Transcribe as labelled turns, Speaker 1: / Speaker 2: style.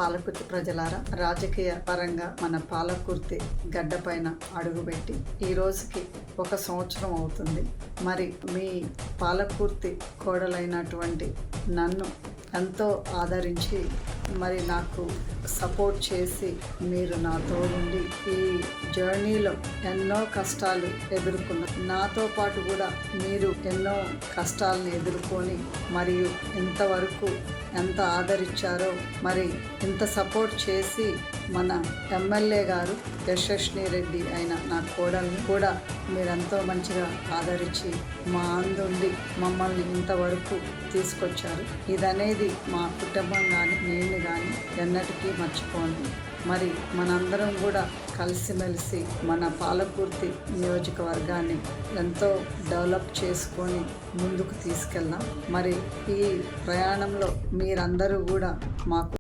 Speaker 1: పాలకుర్తి ప్రజలారా, రాజకీయ పరంగా మన పాలకుర్తి గడ్డపైన అడుగుపెట్టి ఈ రోజుకి 1 సంవత్సరం అవుతుంది. మరి మీ పాలకుర్తి కోడలైనటువంటి నన్ను ఎంతో ఆదరించి మరి నాకు సపోర్ట్ చేసి మీరు నా తోడుండి ఈ జర్నీలో ఎన్నో కష్టాలు ఎదుర్కొన్నారు. నాతో పాటు కూడా మీరు ఎన్నో కష్టాలను ఎదుర్కొని మరియు ఇంతవరకు ఎంత ఆదరించారో, మరి ఇంత సపోర్ట్ చేసి మన ఎమ్మెల్యే గారు యశస్విని రెడ్డి అయిన నా కోడల్ని కూడా మీరెంతో మంచిగా ఆదరించి మా అందుండి మమ్మల్ని ఇంతవరకు తీసుకొచ్చారు. ఇదనేది మా కుటుంబం కానీ నేను కానీ ఎన్నటికీ మర్చిపోను. మరి మనందరం కూడా కలిసిమెలిసి మన పాలకుర్తి నియోజకవర్గాన్ని ఎంతో డెవలప్ చేసుకొని ముందుకు తీసుకెళ్దాం. మరి ఈ ప్రయాణంలో మీరందరూ కూడా మాకు